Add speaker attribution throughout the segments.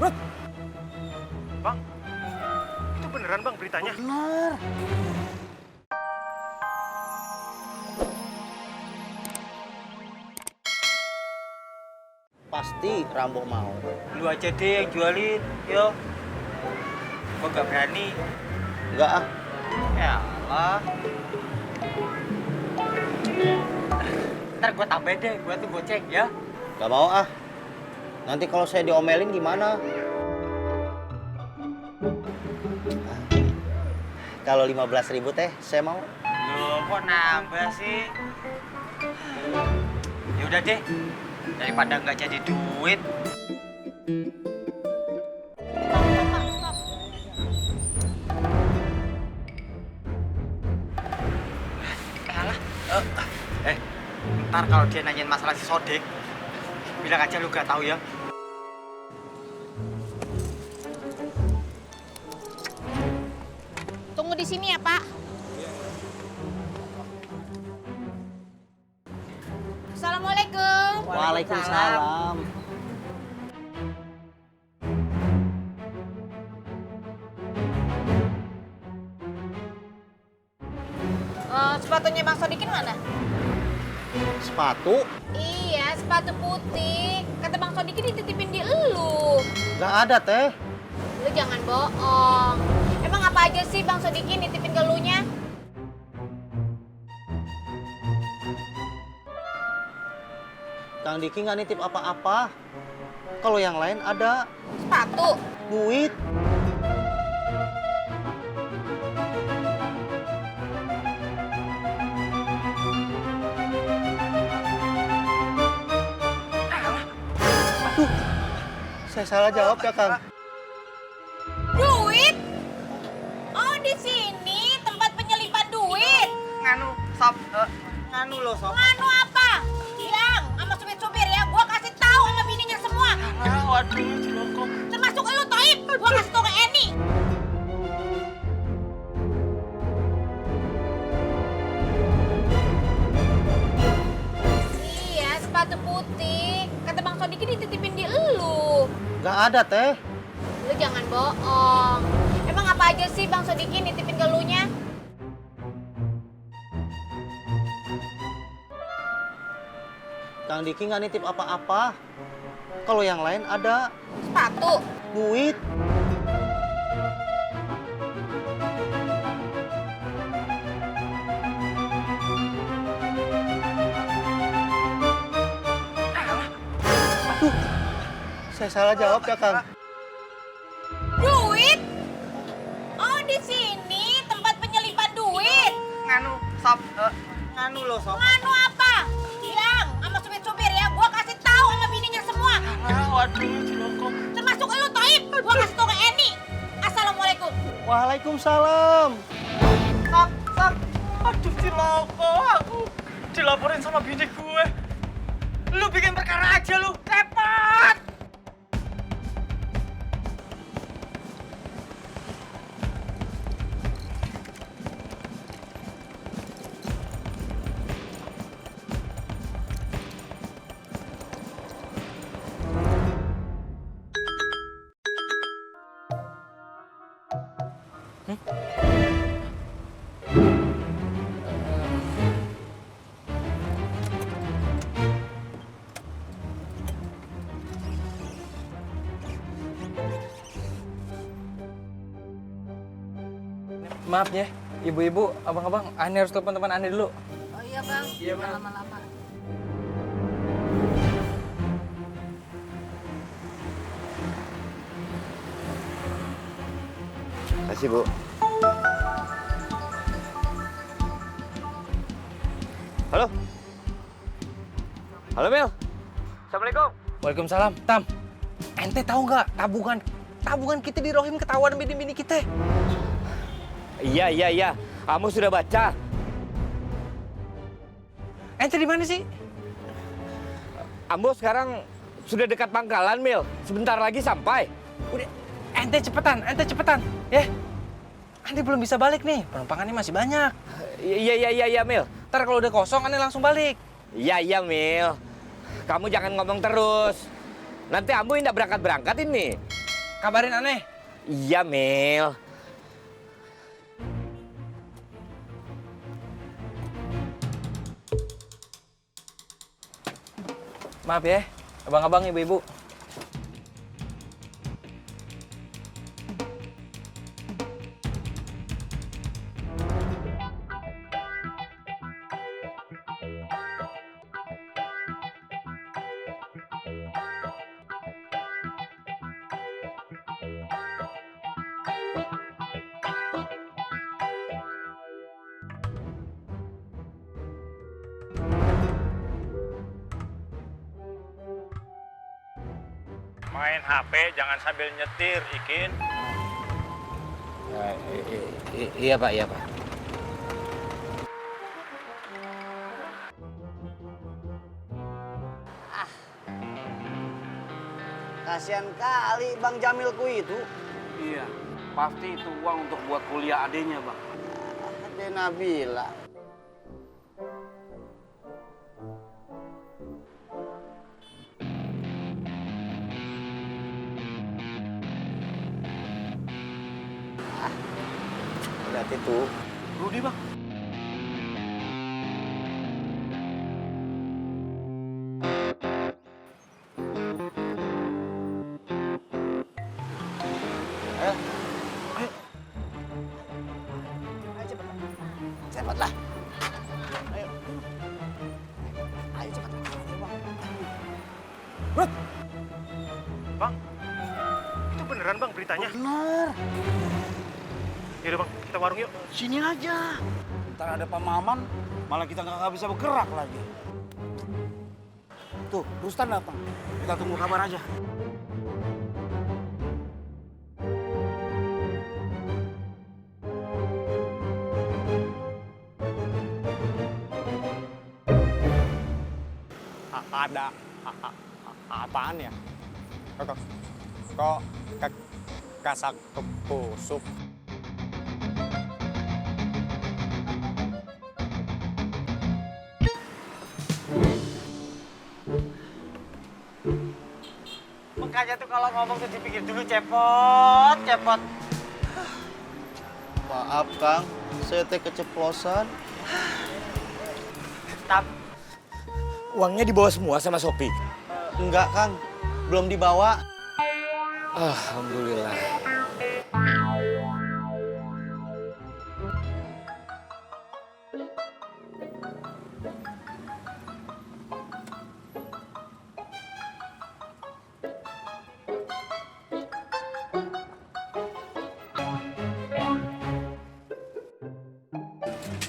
Speaker 1: Bang, itu beneran bang beritanya?
Speaker 2: Bener. Pasti Rambo mau.
Speaker 1: Lu aja deh yang jualin, yo. Gua gak berani.
Speaker 2: Enggak ah.
Speaker 1: Ya Allah. Ntar gua tambahin deh, gua tuh goceng ya.
Speaker 2: Gak mau ah. Nanti kalau saya diomelin gimana? Kalau 15.000 teh, saya mau.
Speaker 1: Loh, kok nambah sih? Ya udah deh, daripada nggak jadi duit. Alah, ntar kalau dia nanyain masalah si Sodik, bilang aja lu gak tahu ya.
Speaker 3: Tunggu di sini ya, Pak. Assalamualaikum.
Speaker 2: Waalaikumsalam.
Speaker 3: Sepatunya Bang Sodikin mana?
Speaker 2: Sepatu?
Speaker 3: Iya, sepatu putih. Kata Bang Sodikin dititipin di elu.
Speaker 2: Gak ada teh.
Speaker 3: Lu jangan bohong. Emang apa aja sih Bang Sodikin nitipin ke elunya?
Speaker 2: Kang Diki nggak nitip apa-apa. Kalau yang lain ada
Speaker 3: Sepatu.
Speaker 2: duit. Aduh, saya salah jawab ya Kang.
Speaker 3: Duit? Oh, di sini tempat penyelipan duit.
Speaker 1: Nganu, sob, nganu lo sob.
Speaker 3: Nganu apa? Bilang sama supir-supir ya, gua kasih tahu sama bininya semua.
Speaker 1: Waduh, ciloko.
Speaker 3: Termasuk elu, Toib. Gua kasih tahu ke Eni. Iya, sepatu putih. Kata Bang Sodikin dititipin di elu.
Speaker 2: Gak ada teh.
Speaker 3: Lu jangan bohong. Emang apa aja sih Bang Sodikin nitipin ke elunya?
Speaker 2: Kang Diki nggak nitip apa-apa. Kalau yang lain ada
Speaker 3: Sepatu.
Speaker 2: duit. Aduh, saya salah jawab ya Kang.
Speaker 3: Duit? Oh, di sini tempat penyelipan duit.
Speaker 1: Nganu, sob, nganu lo sob.
Speaker 3: Nganu apa? Bilang sama supir-supir ya, gua kasih tahu sama bininya semua.
Speaker 1: Waduh, ciloko.
Speaker 3: Termasuk elu, Toib. Gua kasih tahu ke Eni. Assalamualaikum.
Speaker 2: Waalaikumsalam.
Speaker 1: Sob, sob. Aduh, ciloko. Aku dilaporin sama bini gue. Lu bikin perkara aja lu, repot.
Speaker 4: Maaf ya, ibu-ibu, abang-abang, Ani harus telepon teman Ani dulu.
Speaker 3: Oh iya, Bang.
Speaker 4: Iya, Bang.
Speaker 3: Lama-lama.
Speaker 2: Kasih Bu. Halo. Halo Mel.
Speaker 1: Assalamualaikum.
Speaker 4: Waalaikumsalam. Tam, ente tahu nggak tabungan kita di Rohim ketahuan bini-bini kita?
Speaker 5: Iya. Kamu sudah baca?
Speaker 4: Ente di mana sih?
Speaker 5: Ambo sekarang sudah dekat pangkalan, Mil. Sebentar lagi sampai.
Speaker 4: Udah, ente cepetan, ya. Ente belum bisa balik nih, penumpangannya masih banyak.
Speaker 5: Iya, Mil.
Speaker 4: Ntar kalau udah kosong, Ente langsung balik.
Speaker 5: Iya, Mil. Kamu jangan ngomong terus. Nanti Ambo tidak berangkat ini.
Speaker 4: kabarin aneh.
Speaker 5: Iya, Mil.
Speaker 4: Maaf ya, abang-abang, ibu-ibu.
Speaker 1: Main HP jangan sambil nyetir, Ikin.
Speaker 5: Iya, Pak, iya, Pak.
Speaker 2: Kasihan kali Bang Jamilku itu.
Speaker 6: Iya, pasti itu uang untuk buat kuliah adenya, Bang.
Speaker 2: Ade Nabila. Lihat itu.
Speaker 6: Rudi, Bang.
Speaker 2: Ayo. Ayo. Ayo cepat. Cepatlah. Ayo. Ayo cepat.
Speaker 1: Bang, itu beneran bang beritanya?
Speaker 2: Benar.
Speaker 1: Yaudah bang, kita warung yuk.
Speaker 2: Sini aja.
Speaker 6: Ntar ada Pak Maman, malah kita nggak bisa bergerak lagi. Tuh, Rustan datang. Kita tunggu kabar aja.
Speaker 2: Ada apaan ya? Kok kasak kepusuk?
Speaker 1: Makanya tuh kalau ngomong tuh dipikir dulu cepot, cepot.
Speaker 2: Maaf Kang, saya teh keceplosan.
Speaker 1: Tap,
Speaker 5: Uangnya dibawa semua sama Sopi.
Speaker 2: Enggak Kang, belum dibawa.
Speaker 5: Alhamdulillah.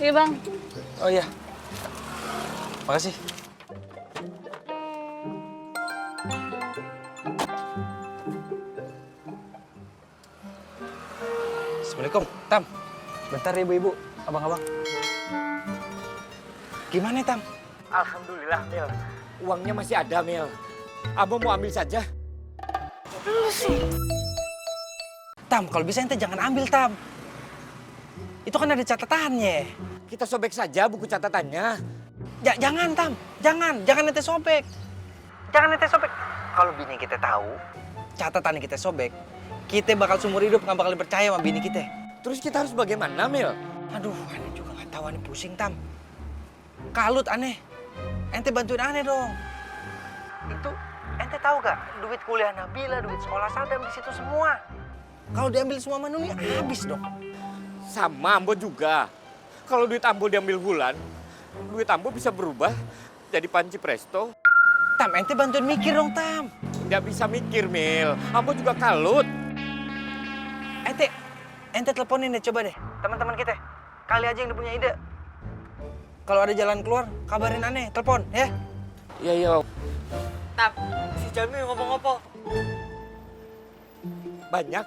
Speaker 3: Iya bang.
Speaker 4: Oh iya. Makasih. Assalamualaikum, Tam. Bentar ya ibu-ibu, abang-abang. Gimana Tam?
Speaker 5: Alhamdulillah, Mil. Uangnya masih ada, Mil. Abang mau ambil saja.
Speaker 4: Tam, kalau bisa ente jangan ambil Tam. Itu kan ada catatannya.
Speaker 5: Kita sobek saja buku catatannya.
Speaker 4: Jangan Tam, jangan ente sobek. Jangan ente sobek. Kalau bini kita tahu, catatannya kita sobek, kita bakal seumur hidup nggak bakal percaya sama bini kita.
Speaker 5: Terus kita harus bagaimana, Mil?
Speaker 4: Aduh, aneh juga nggak tahu, aneh pusing Tam. Kalut aneh, ente bantuin aneh dong. Itu ente tahu gak? Duit kuliah Nabila, duit sekolah Sadam di situ semua. Kalau diambil semua Manuni habis dong.
Speaker 5: Sama Ambo juga. Kalau duit Ambo diambil bulan, duit Ambo bisa berubah jadi panci presto.
Speaker 4: Tam, ente bantuin mikir dong Tam.
Speaker 5: Nggak bisa mikir, Mil. Ambo juga kalut.
Speaker 4: Ente teleponin deh, coba deh teman-teman kita. Kali aja yang punya ide. Kalau ada jalan keluar, kabarin aneh, telepon ya.
Speaker 5: Iya, iya.
Speaker 1: Tap, si Jamil ngomong apa?
Speaker 5: Banyak.